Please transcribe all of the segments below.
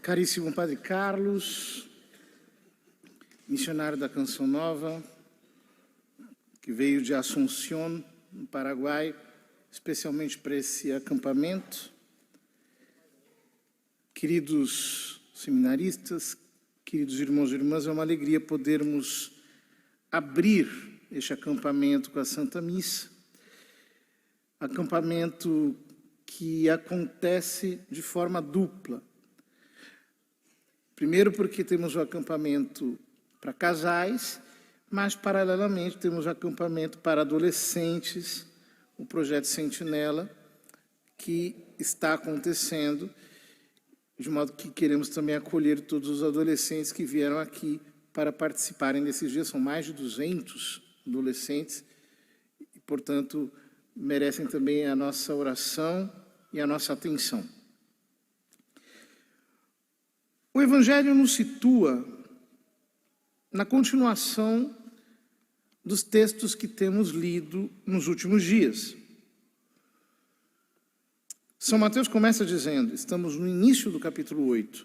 Caríssimo Padre Carlos, missionário da Canção Nova, que veio de Asunción, no Paraguai, especialmente para esse acampamento. Queridos seminaristas, queridos irmãos e irmãs, é uma alegria podermos abrir este acampamento com a Santa Missa. Acampamento que acontece de forma dupla. Primeiro porque temos o acampamento para casais, mas paralelamente temos o acampamento para adolescentes, o projeto Sentinela, que está acontecendo, de modo que queremos também acolher todos os adolescentes que vieram aqui para participarem desses dias. São mais de 200 adolescentes e, portanto, merecem também a nossa oração e a nossa atenção. O Evangelho nos situa na continuação dos textos que temos lido nos últimos dias. São Mateus começa dizendo, estamos no início do capítulo 8,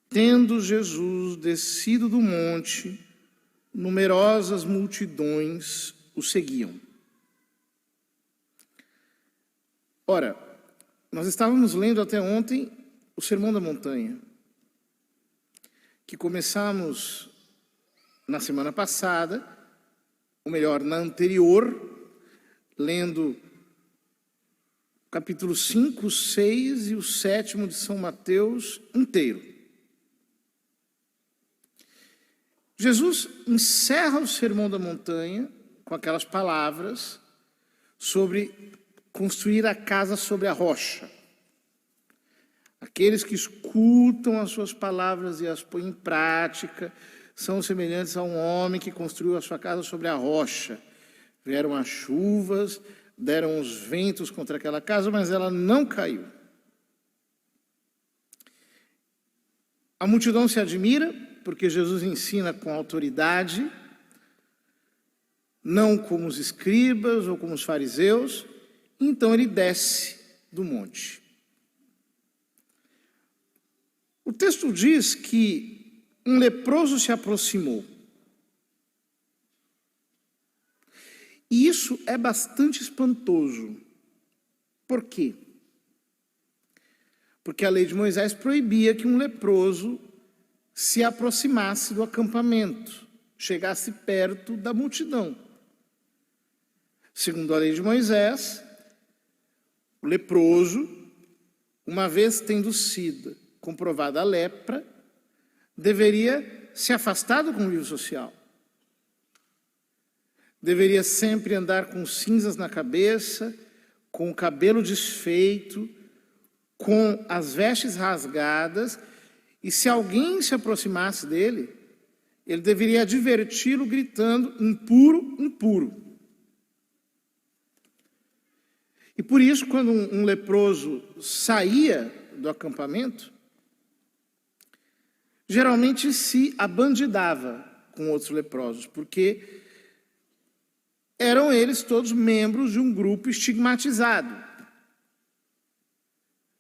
tendo Jesus descido do monte, numerosas multidões o seguiam. Ora, nós estávamos lendo até ontem o Sermão da Montanha, que começamos na semana passada, ou melhor, na anterior, lendo capítulo 5, 6 e o 7 de São Mateus inteiro. Jesus encerra o Sermão da Montanha com aquelas palavras sobre construir a casa sobre a rocha. Aqueles que escutam as suas palavras e as põem em prática são semelhantes a um homem que construiu a sua casa sobre a rocha. Vieram as chuvas, deram os ventos contra aquela casa, mas ela não caiu. A multidão se admira, porque Jesus ensina com autoridade, não como os escribas ou como os fariseus, então ele desce do monte. O texto diz que um leproso se aproximou. E isso é bastante espantoso. Por quê? Porque a lei de Moisés proibia que um leproso se aproximasse do acampamento, chegasse perto da multidão. Segundo a lei de Moisés, o leproso, uma vez tendo sido comprovada a lepra, deveria se afastar do convívio social. Deveria sempre andar com cinzas na cabeça, com o cabelo desfeito, com as vestes rasgadas, e se alguém se aproximasse dele, ele deveria adverti-lo gritando, impuro, impuro. E por isso, quando um leproso saía do acampamento, geralmente se abandidava com outros leprosos, porque eram eles todos membros de um grupo estigmatizado,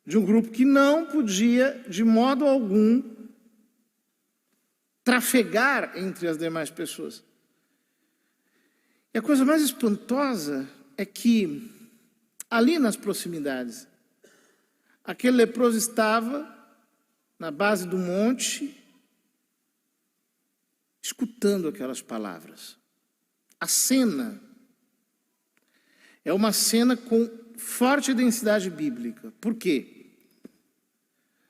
de um grupo que não podia, de modo algum, trafegar entre as demais pessoas. E a coisa mais espantosa é que, ali nas proximidades, aquele leproso estava na base do monte, escutando aquelas palavras. A cena é uma cena com forte densidade bíblica. Por quê?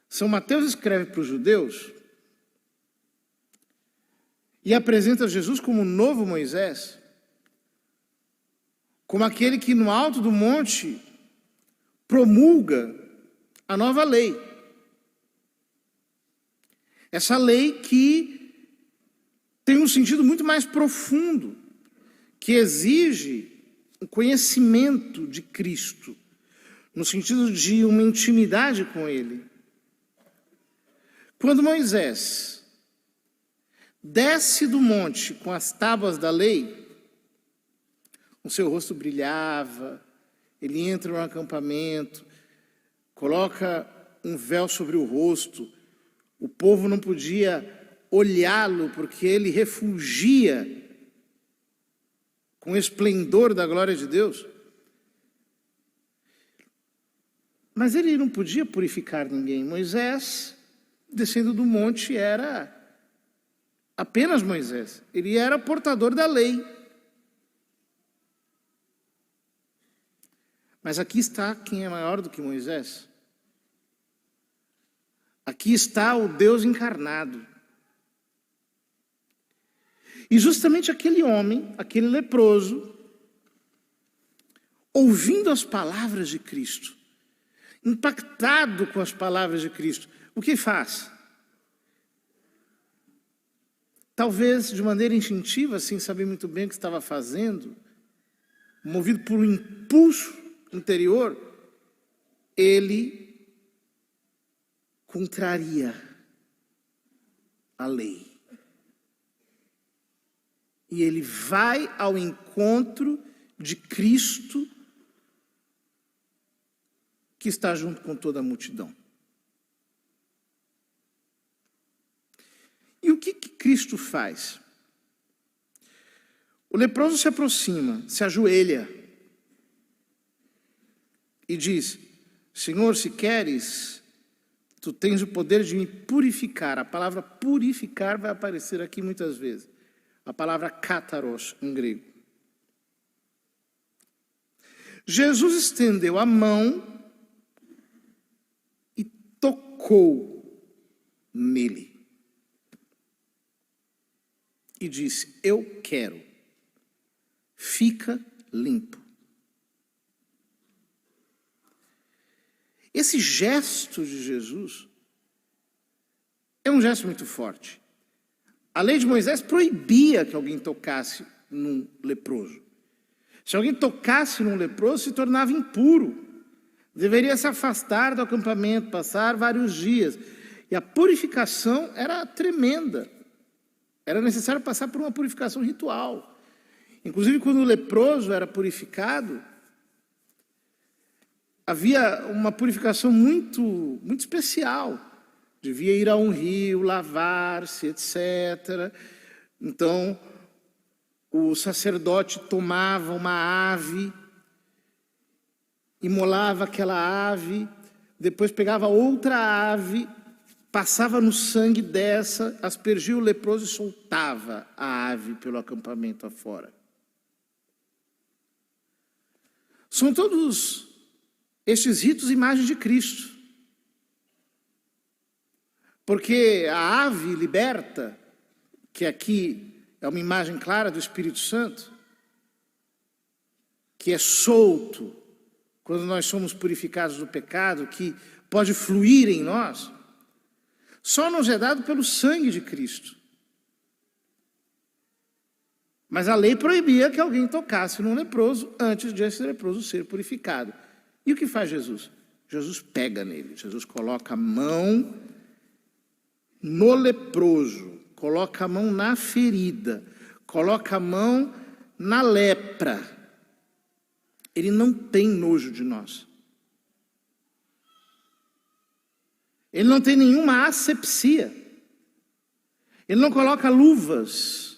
São Mateus escreve para os judeus e apresenta Jesus como o novo Moisés, como aquele que no alto do monte promulga a nova lei. Essa lei que tem um sentido muito mais profundo, que exige o conhecimento de Cristo, no sentido de uma intimidade com Ele. Quando Moisés desce do monte com as tábuas da lei, o seu rosto brilhava, ele entra no acampamento, coloca um véu sobre o rosto, O povo não podia olhá-lo porque ele refulgia com o esplendor da glória de Deus. Mas ele não podia purificar ninguém. Moisés, descendo do monte, era apenas Moisés. Ele era portador da lei. Mas aqui está quem é maior do que Moisés. Aqui está o Deus encarnado. E justamente aquele homem, aquele leproso, ouvindo as palavras de Cristo, impactado com as palavras de Cristo, o que faz? Talvez de maneira instintiva, sem saber muito bem o que estava fazendo, movido por um impulso interior, ele contraria a lei. E ele vai ao encontro de Cristo, que está junto com toda a multidão. E o que Cristo faz? O leproso se aproxima, se ajoelha e diz: Senhor, se queres, tu tens o poder de me purificar. A palavra purificar vai aparecer aqui muitas vezes. A palavra kataros, em grego. Jesus estendeu a mão e tocou nele. E disse: eu quero, fica limpo. Esse gesto de Jesus é um gesto muito forte. A lei de Moisés proibia que alguém tocasse num leproso. Se alguém tocasse num leproso, se tornava impuro. Deveria se afastar do acampamento, passar vários dias. E a purificação era tremenda. Era necessário passar por uma purificação ritual. Inclusive, quando o leproso era purificado, havia uma purificação muito especial. Devia ir a um rio, lavar-se, etc. Então, o sacerdote tomava uma ave, imolava aquela ave, depois pegava outra ave, passava no sangue dessa, aspergia o leproso e soltava a ave pelo acampamento afora. São todos estes ritos imagens de Cristo. Porque a ave liberta, que aqui é uma imagem clara do Espírito Santo, que é solto quando nós somos purificados do pecado, que pode fluir em nós, só nos é dado pelo sangue de Cristo. Mas a lei proibia que alguém tocasse num leproso antes de esse leproso ser purificado. E o que faz Jesus? Jesus pega nele, Jesus coloca a mão no leproso, coloca a mão na ferida, coloca a mão na lepra. Ele não tem nojo de nós. Ele não tem nenhuma asepsia. Ele não coloca luvas.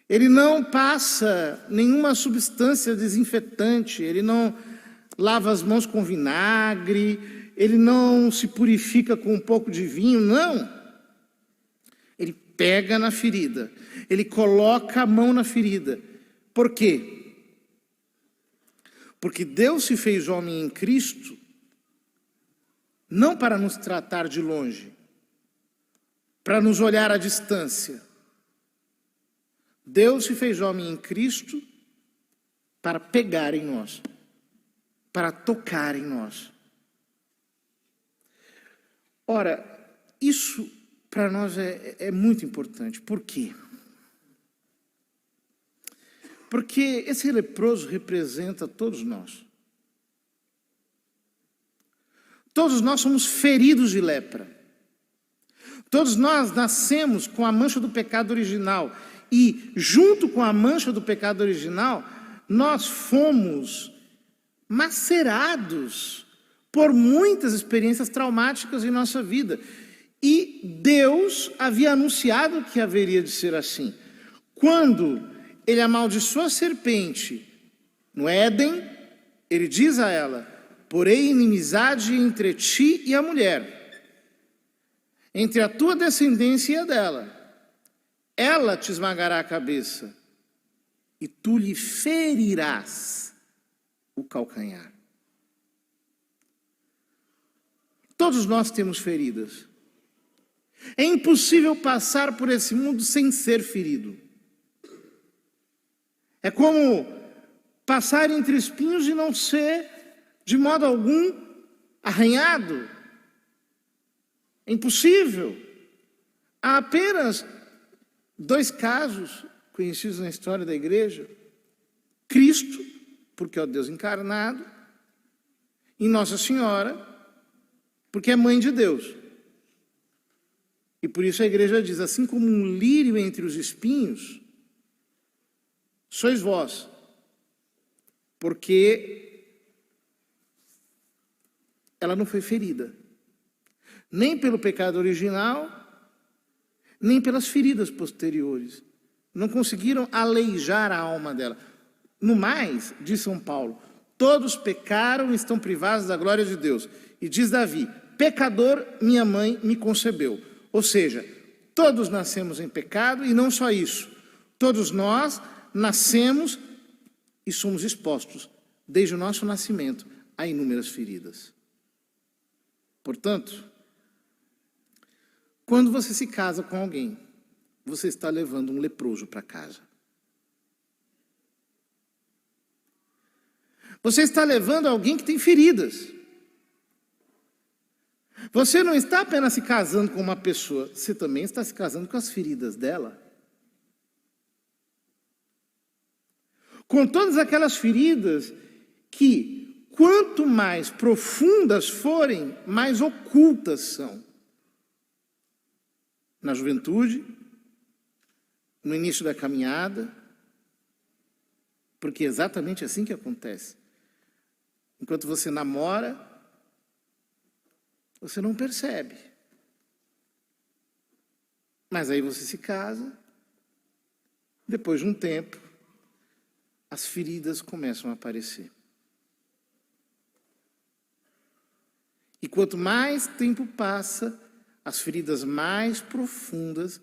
Ele não passa nenhuma substância desinfetante. Ele não lava as mãos com vinagre. Ele não se purifica com um pouco de vinho. Não. Ele pega na ferida. Ele coloca a mão na ferida. Por quê? Porque Deus se fez homem em Cristo, não para nos tratar de longe, para nos olhar à distância. Deus se fez homem em Cristo para pegar em nós, para tocar em nós. Ora, isso para nós é muito importante. Por quê? Porque esse leproso representa todos nós. Todos nós somos feridos de lepra. Todos nós nascemos com a mancha do pecado original. E, junto com a mancha do pecado original, nós fomos macerados por muitas experiências traumáticas em nossa vida. E Deus havia anunciado que haveria de ser assim. Quando ele amaldiçoou a serpente no Éden, ele diz a ela: porém inimizade entre ti e a mulher, entre a tua descendência e a dela. Ela te esmagará a cabeça e tu lhe ferirás o calcanhar. Todos nós temos feridas. É impossível passar por esse mundo sem ser ferido. É como passar entre espinhos e não ser, de modo algum, arranhado. É impossível. Há apenas 2 casos conhecidos na história da igreja: Cristo, porque é o Deus encarnado, e Nossa Senhora, porque é mãe de Deus. E por isso a igreja diz: assim como um lírio entre os espinhos, sois vós, porque ela não foi ferida, nem pelo pecado original, nem pelas feridas posteriores. Não conseguiram aleijar a alma dela. No mais, diz São Paulo, todos pecaram e estão privados da glória de Deus. E diz Davi: pecador minha mãe me concebeu. Ou seja, todos nascemos em pecado, e não só isso. Todos nós nascemos e somos expostos, desde o nosso nascimento, a inúmeras feridas. Portanto, quando você se casa com alguém, você está levando um leproso para casa. Você está levando alguém que tem feridas. Você não está apenas se casando com uma pessoa, você também está se casando com as feridas dela. Com todas aquelas feridas que, quanto mais profundas forem, mais ocultas são. Na juventude, no início da caminhada, porque é exatamente assim que acontece. Enquanto você namora, você não percebe. Mas aí você se casa, depois de um tempo, as feridas começam a aparecer. E quanto mais tempo passa, as feridas mais profundas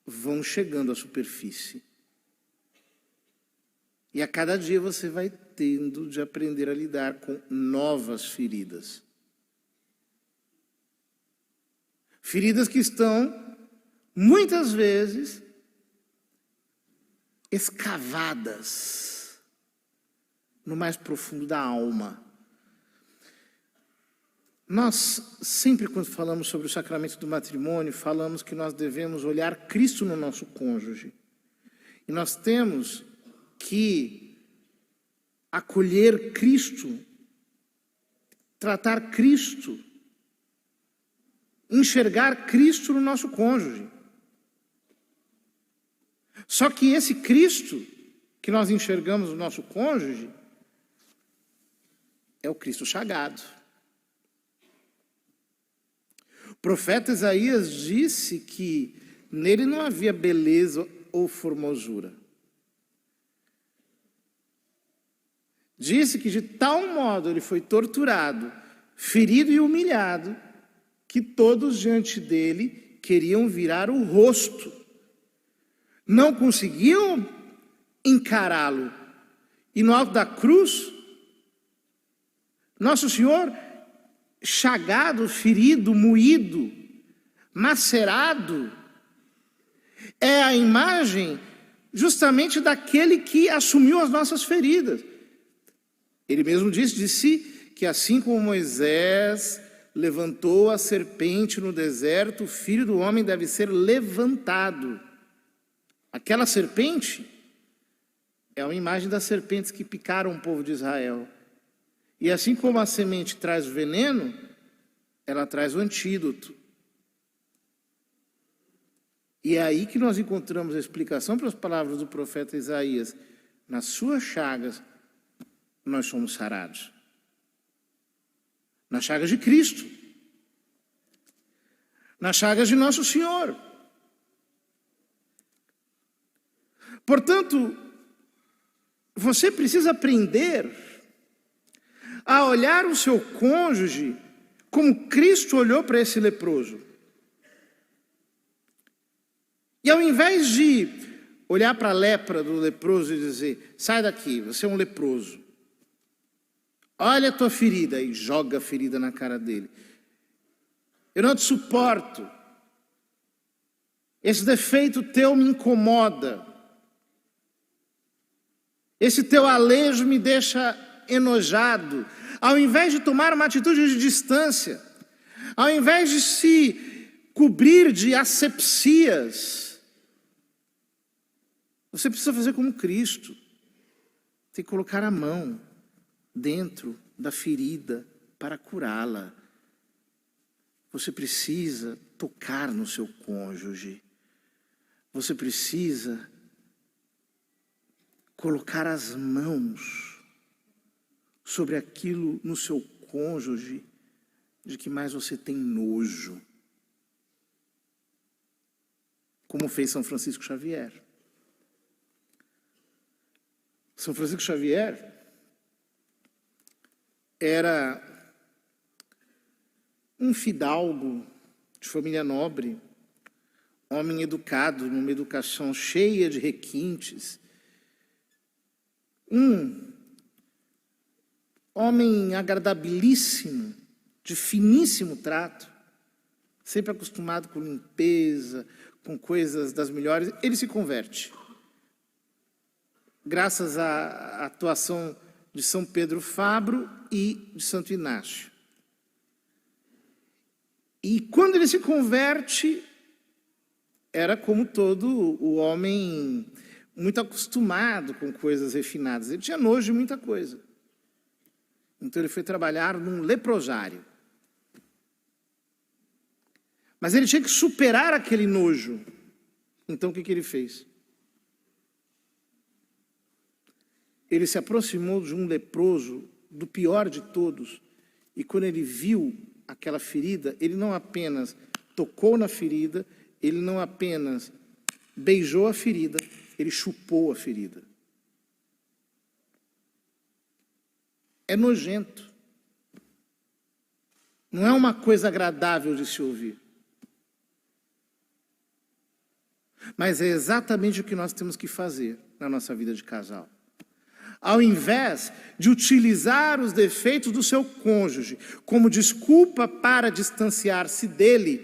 vão chegando à superfície. E a cada dia você vai tendo de aprender a lidar com novas feridas. Feridas que estão, muitas vezes, escavadas no mais profundo da alma. Nós, sempre quando falamos sobre o sacramento do matrimônio, falamos que nós devemos olhar Cristo no nosso cônjuge. E nós temos que acolher Cristo, tratar Cristo, enxergar Cristo no nosso cônjuge. Só que esse Cristo que nós enxergamos no nosso cônjuge é o Cristo chagado. O profeta Isaías disse que nele não havia beleza ou formosura. Disse que de tal modo ele foi torturado, ferido e humilhado, que todos diante dele queriam virar o rosto. Não conseguiam encará-lo. E no alto da cruz, Nosso Senhor, chagado, ferido, moído, macerado, é a imagem justamente daquele que assumiu as nossas feridas. Ele mesmo disse que assim como Moisés levantou a serpente no deserto, o Filho do Homem deve ser levantado. Aquela serpente é uma imagem das serpentes que picaram o povo de Israel. E assim como a semente traz o veneno, ela traz o antídoto. E é aí que nós encontramos a explicação para as palavras do profeta Isaías. Nas suas chagas, nós somos sarados. Nas chagas de Cristo. nas chagas de Nosso Senhor. Portanto, você precisa aprender a olhar o seu cônjuge como Cristo olhou para esse leproso. E ao invés de olhar para a lepra do leproso e dizer, sai daqui, você é um leproso. Olha a tua ferida, e joga a ferida na cara dele. Eu não te suporto. Esse defeito teu me incomoda. Esse teu alejo me deixa enojado. Ao invés de tomar uma atitude de distância, ao invés de se cobrir de asepsias, você precisa fazer como Cristo. Tem que colocar a mão dentro da ferida para curá-la. Você precisa tocar no seu cônjuge. Você precisa colocar as mãos sobre aquilo no seu cônjuge de que mais você tem nojo. Como fez São Francisco Xavier. São Francisco Xavier era um fidalgo de família nobre, homem educado, numa educação cheia de requintes, um homem agradabilíssimo, de finíssimo trato, sempre acostumado com limpeza, com coisas das melhores. Ele se converte, graças à atuação de São Pedro Fabro e de Santo Inácio. E quando ele se converte, era como todo o homem muito acostumado com coisas refinadas. Ele tinha nojo de muita coisa. Então ele foi trabalhar num leprosário. Mas ele tinha que superar aquele nojo. Então o que ele fez? Ele se aproximou de um leproso, do pior de todos, e quando ele viu aquela ferida, ele não apenas tocou na ferida, ele não apenas beijou a ferida, ele chupou a ferida. É nojento. Não é uma coisa agradável de se ouvir. Mas é exatamente o que nós temos que fazer na nossa vida de casal. Ao invés de utilizar os defeitos do seu cônjuge como desculpa para distanciar-se dele,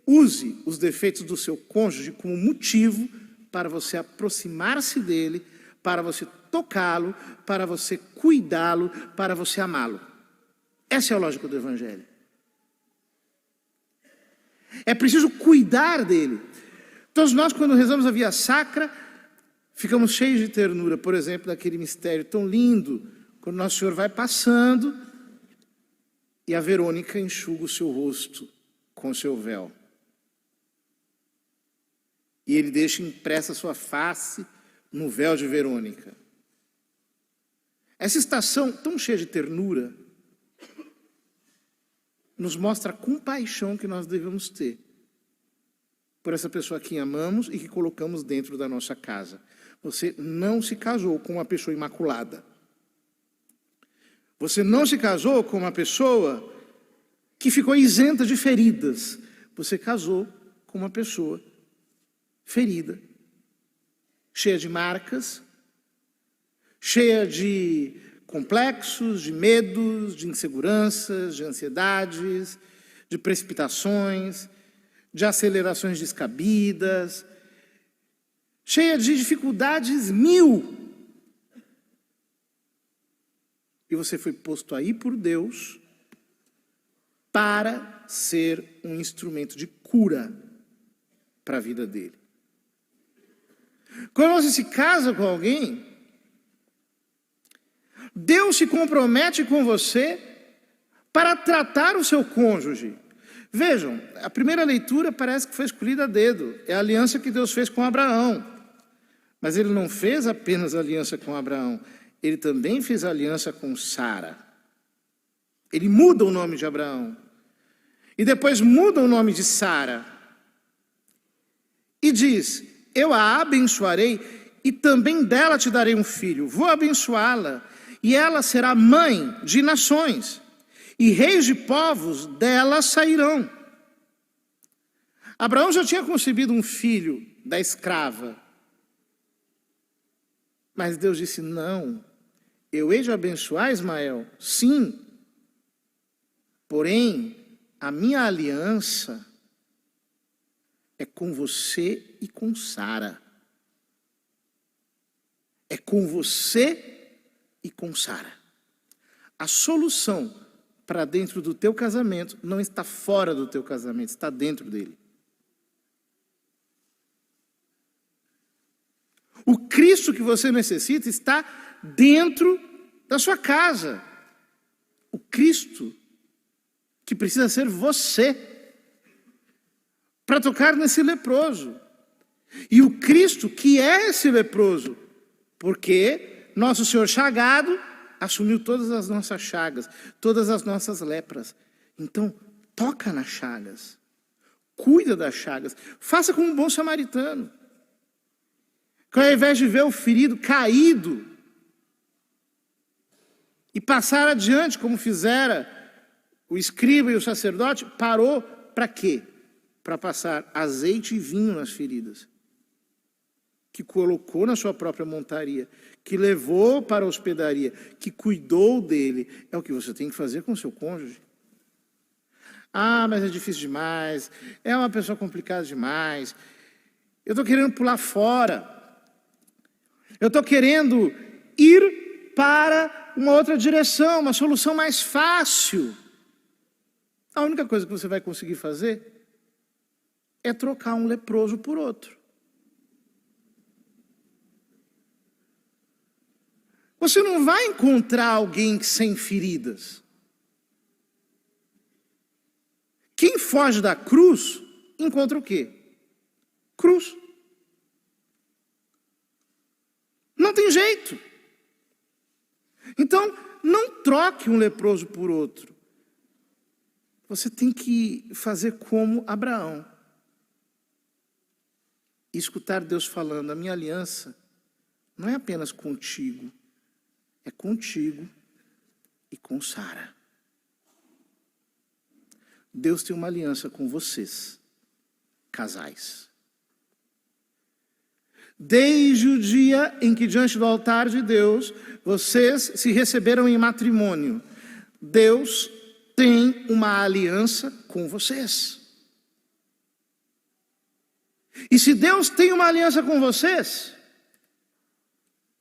use os defeitos do seu cônjuge como motivo para você aproximar-se dele, para você tocá-lo, para você cuidá-lo, para você amá-lo. Essa é a lógica do Evangelho. É preciso cuidar dele. Todos nós, quando rezamos a Via Sacra, ficamos cheios de ternura, por exemplo, daquele mistério tão lindo, quando Nosso Senhor vai passando e a Verônica enxuga o seu rosto com o seu véu. E ele deixa impressa a sua face no véu de Verônica. Essa estação tão cheia de ternura nos mostra a compaixão que nós devemos ter por essa pessoa que amamos e que colocamos dentro da nossa casa. Você não se casou com uma pessoa imaculada. Você não se casou com uma pessoa que ficou isenta de feridas. Você casou com uma pessoa ferida, cheia de marcas, cheia de complexos, de medos, de inseguranças, de ansiedades, de precipitações, de acelerações descabidas, cheia de dificuldades mil. E você foi posto aí por Deus para ser um instrumento de cura para a vida dele. Quando você se casa com alguém, Deus se compromete com você para tratar o seu cônjuge. Vejam, a primeira leitura parece que foi escolhida a dedo. É a aliança que Deus fez com Abraão. Mas ele não fez apenas aliança com Abraão. Ele também fez aliança com Sara. Ele muda o nome de Abraão. E depois muda o nome de Sara. E diz, eu a abençoarei e também dela te darei um filho. Vou abençoá-la e ela será mãe de nações. E reis de povos dela sairão. Abraão já tinha concebido um filho da escrava. Mas Deus disse, não, eu hei de abençoar Ismael, sim. Porém, a minha aliança é com você e com Sara. É com você e com Sara. A solução para dentro do teu casamento não está fora do teu casamento, está dentro dele. O Cristo que você necessita está dentro da sua casa. O Cristo que precisa ser você para tocar nesse leproso. E o Cristo que é esse leproso, porque nosso Senhor chagado assumiu todas as nossas chagas, todas as nossas lepras. Então, toca nas chagas, cuida das chagas, faça como um bom samaritano. Que ao invés de ver o ferido caído e passar adiante, como fizera o escriba e o sacerdote, parou para quê? Para passar azeite e vinho nas feridas. Que colocou na sua própria montaria, que levou para a hospedaria, que cuidou dele. É o que você tem que fazer com o seu cônjuge. Ah, mas é difícil demais, é uma pessoa complicada demais, eu estou querendo pular fora. Eu estou querendo ir para uma outra direção, uma solução mais fácil. A única coisa que você vai conseguir fazer é trocar um leproso por outro. Você não vai encontrar alguém sem feridas. Quem foge da cruz, encontra o quê? Cruz. Não tem jeito. Então, não troque um leproso por outro. Você tem que fazer como Abraão. E escutar Deus falando, a minha aliança não é apenas contigo, é contigo e com Sara. Deus tem uma aliança com vocês, casais. Desde o dia em que diante do altar de Deus, vocês se receberam em matrimônio, Deus tem uma aliança com vocês. E se Deus tem uma aliança com vocês,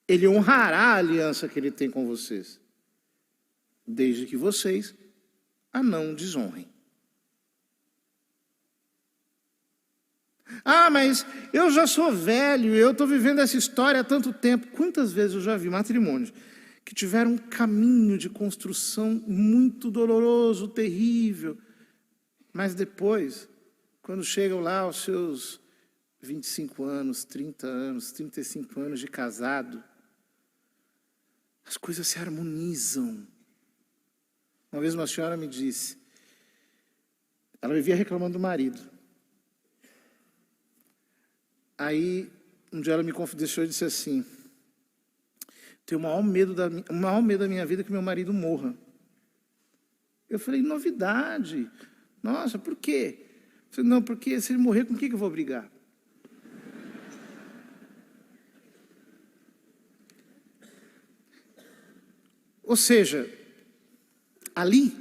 Ele honrará a aliança que Ele tem com vocês, desde que vocês a não desonrem. Ah, mas eu já sou velho, eu estou vivendo essa história há tanto tempo. Quantas vezes eu já vi matrimônios que tiveram um caminho de construção muito doloroso, terrível, mas depois, quando chegam lá aos seus 25 anos, 30 anos, 35 anos de casado, as coisas se harmonizam. Uma vez uma senhora me disse, ela vivia reclamando do marido. Aí, um dia ela me confidenciou e disse assim, tenho o maior medo da minha vida que meu marido morra. Eu falei, novidade. Nossa, por quê? Eu falei, não, porque se ele morrer, com o que eu vou brigar? Ou seja, ali,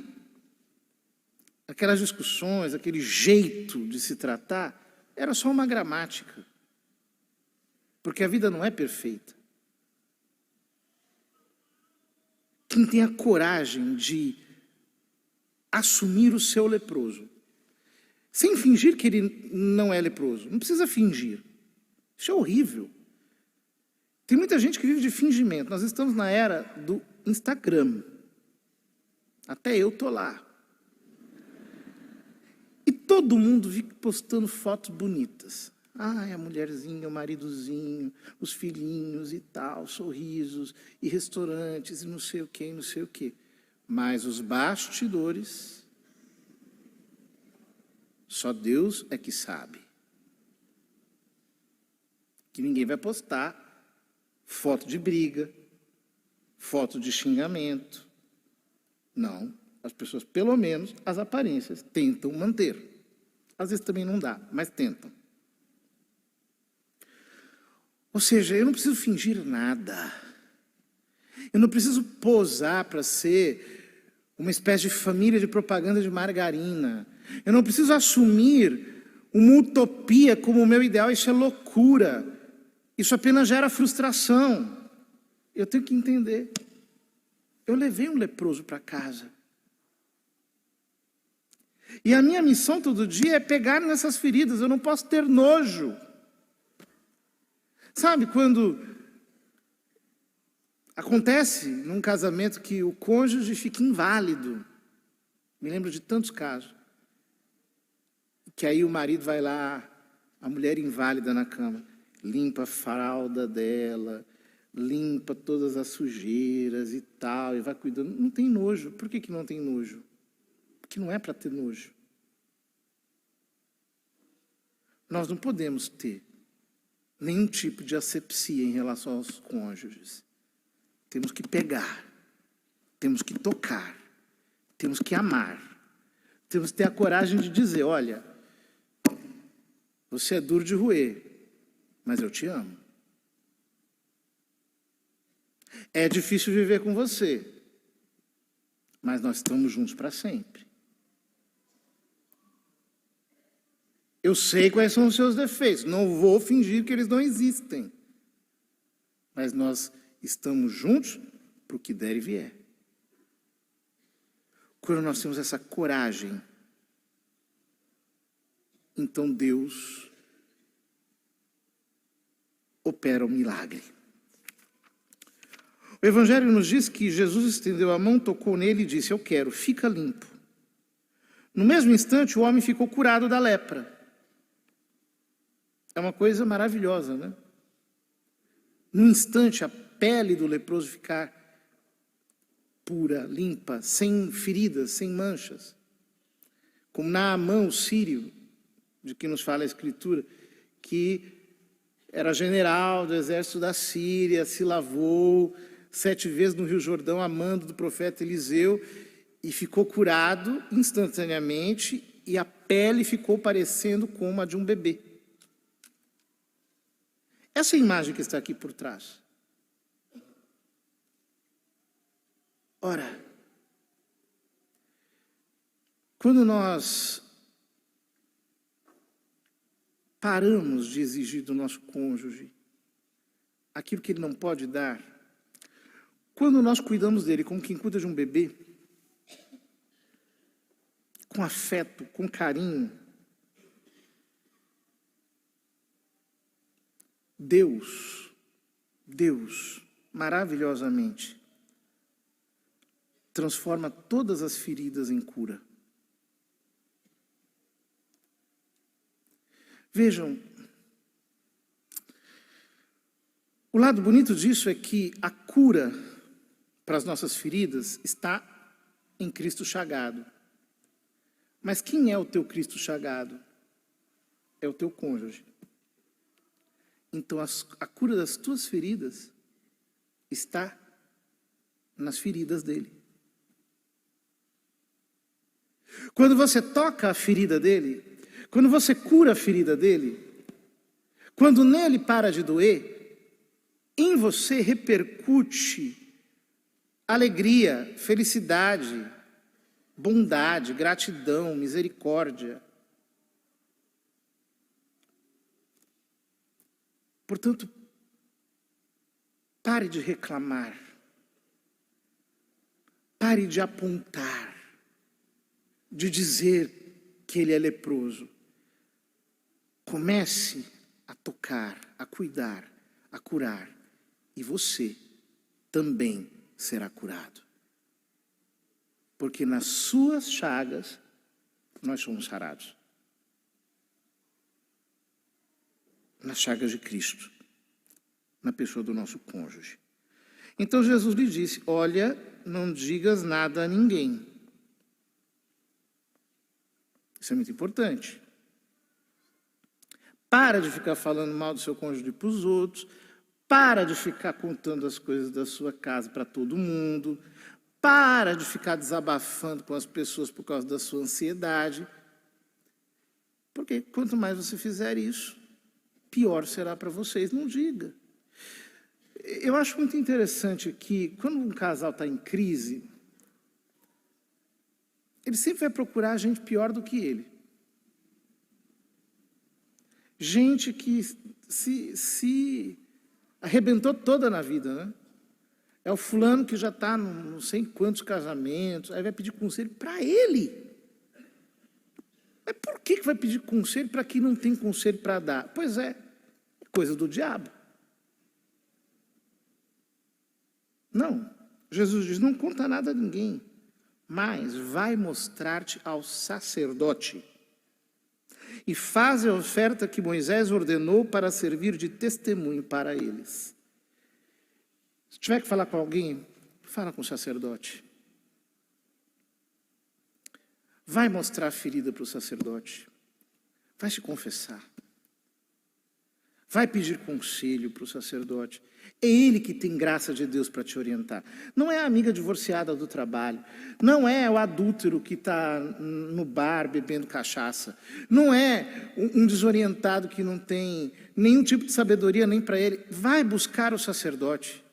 aquelas discussões, aquele jeito de se tratar, era só uma gramática. Porque a vida não é perfeita. Quem tem a coragem de assumir o seu leproso, sem fingir que ele não é leproso, não precisa fingir. Isso é horrível. Tem muita gente que vive de fingimento. Nós estamos na era do Instagram. Até eu estou lá. E todo mundo fica postando fotos bonitas. Ah, a mulherzinha, o maridozinho, os filhinhos e tal, sorrisos, e restaurantes, e não sei o quê, não sei o quê. Mas os bastidores Só Deus é que sabe. Que ninguém vai postar foto de briga, foto de xingamento. Não, as pessoas, pelo menos, as aparências, tentam manter. Às vezes também não dá, mas tentam. Ou seja, eu não preciso fingir nada. Eu não preciso posar para ser uma espécie de família de propaganda de margarina. Eu não preciso assumir uma utopia como o meu ideal. Isso é loucura. Isso apenas gera frustração. Eu tenho que entender. Eu levei um leproso para casa. E a minha missão todo dia é pegar nessas feridas. Eu não posso ter nojo. Sabe, quando acontece num casamento que o cônjuge fica inválido. Me lembro de tantos casos. Que aí o marido vai lá, a mulher inválida na cama, limpa a fralda dela, limpa todas as sujeiras e tal, e vai cuidando. Não tem nojo. Por que não tem nojo? Porque não é para ter nojo. Nós não podemos ter nenhum tipo de asepsia em relação aos cônjuges. Temos que pegar, temos que tocar, temos que amar, temos que ter a coragem de dizer, olha, você é duro de roer, mas eu te amo. É difícil viver com você, mas nós estamos juntos para sempre. Eu sei quais são os seus defeitos, não vou fingir que eles não existem. Mas nós estamos juntos para o que der e vier. Quando nós temos essa coragem, então Deus opera o milagre. O Evangelho nos diz que Jesus estendeu a mão, tocou nele e disse, eu quero, fica limpo. No mesmo instante, o homem ficou curado da lepra. É uma coisa maravilhosa, né? Num instante, a pele do leproso ficar pura, limpa, sem feridas, sem manchas. Como Naamã, o sírio, de que nos fala a Escritura, que era general do exército da Síria, se lavou 7 vezes no Rio Jordão, a mando do profeta Eliseu, e ficou curado instantaneamente, e a pele ficou parecendo como a de um bebê. Essa é a imagem que está aqui por trás. Ora, quando nós paramos de exigir do nosso cônjuge aquilo que ele não pode dar, quando nós cuidamos dele como quem cuida de um bebê, com afeto, com carinho, Deus, maravilhosamente, transforma todas as feridas em cura. Vejam, o lado bonito disso é que a cura para as nossas feridas está em Cristo chagado. Mas quem é o teu Cristo chagado? É o teu cônjuge. Então a cura das tuas feridas está nas feridas dele. Quando você toca a ferida dele, quando você cura a ferida dele, quando nele para de doer, em você repercute alegria, felicidade, bondade, gratidão, misericórdia. Portanto, pare de reclamar, pare de apontar, de dizer que ele é leproso. Comece a tocar, a cuidar, a curar, e você também será curado. Porque nas suas chagas nós somos sarados. Nas chagas de Cristo, na pessoa do nosso cônjuge. Então Jesus lhe disse, olha, não digas nada a ninguém. Isso é muito importante. Para de ficar falando mal do seu cônjuge para os outros. Para de ficar contando as coisas da sua casa para todo mundo. Para de ficar desabafando com as pessoas por causa da sua ansiedade. Porque quanto mais você fizer isso, pior será para vocês. Não diga. Eu acho muito interessante que, quando um casal está em crise, ele sempre vai procurar gente pior do que ele. Gente que se arrebentou toda na vida, né? É o fulano que já está não sei em quantos casamentos, aí vai pedir conselho para ele. Mas por que vai pedir conselho para quem não tem conselho para dar? Pois é, coisa do diabo. Não, Jesus diz, não conta nada a ninguém, mas vai mostrar-te ao sacerdote. E faz a oferta que Moisés ordenou para servir de testemunho para eles. Se tiver que falar com alguém, fala com o sacerdote. Vai mostrar a ferida para o sacerdote. Vai se confessar. Vai pedir conselho para o sacerdote. É ele que tem graça de Deus para te orientar. Não é a amiga divorciada do trabalho. Não é o adúltero que está no bar bebendo cachaça. Não é um desorientado que não tem nenhum tipo de sabedoria nem para ele. Vai buscar o sacerdote.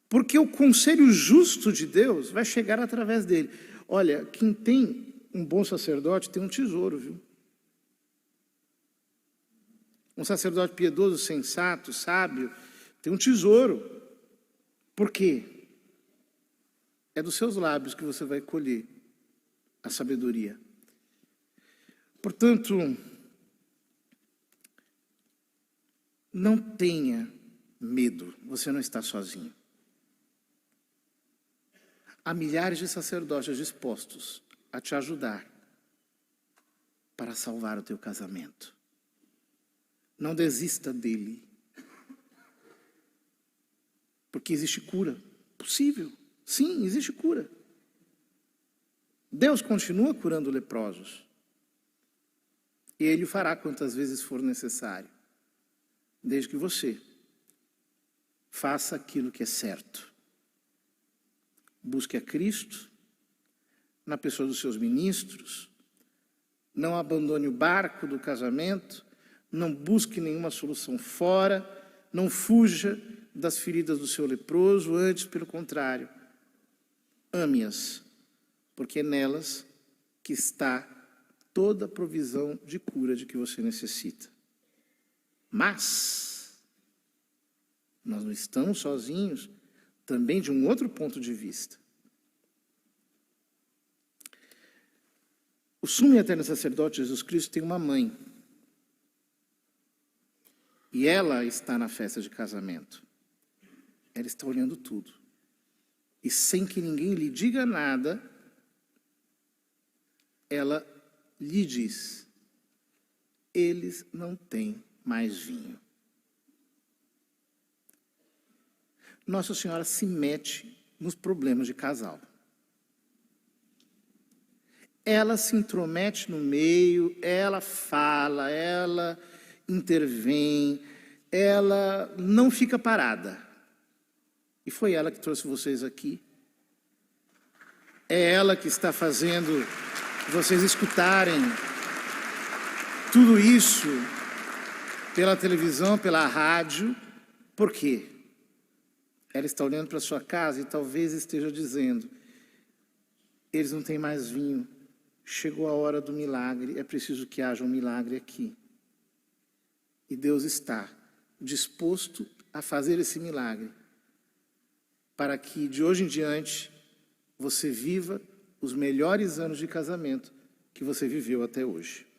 Porque o conselho justo de Deus vai chegar através dele. Olha, quem tem um bom sacerdote tem um tesouro, viu? Um sacerdote piedoso, sensato, sábio, tem um tesouro. Por quê? É dos seus lábios que você vai colher a sabedoria. Portanto, não tenha medo, você não está sozinho. Há milhares de sacerdotes dispostos a te ajudar para salvar o teu casamento. Não desista dele. Porque existe cura. Possível. Sim, existe cura. Deus continua curando leprosos. E Ele o fará quantas vezes for necessário. Desde que você faça aquilo que é certo. Busque a Cristo na pessoa dos seus ministros. Não abandone o barco do casamento. Não busque nenhuma solução fora, não fuja das feridas do seu leproso, antes, pelo contrário, ame-as, porque é nelas que está toda a provisão de cura de que você necessita. Mas, nós não estamos sozinhos, também de um outro ponto de vista. O sumo e eterno sacerdote Jesus Cristo tem uma mãe. E ela está na festa de casamento. Ela está olhando tudo. E sem que ninguém lhe diga nada, ela lhe diz, eles não têm mais vinho. Nossa Senhora se mete nos problemas de casal. Ela se intromete no meio, ela fala, ela intervém, ela não fica parada. E foi ela que trouxe vocês aqui. É ela que está fazendo vocês escutarem tudo isso pela televisão, pela rádio. Por quê? Ela está olhando para a sua casa e talvez esteja dizendo, eles não têm mais vinho, chegou a hora do milagre, é preciso que haja um milagre aqui. E Deus está disposto a fazer esse milagre, para que de hoje em diante você viva os melhores anos de casamento que você viveu até hoje.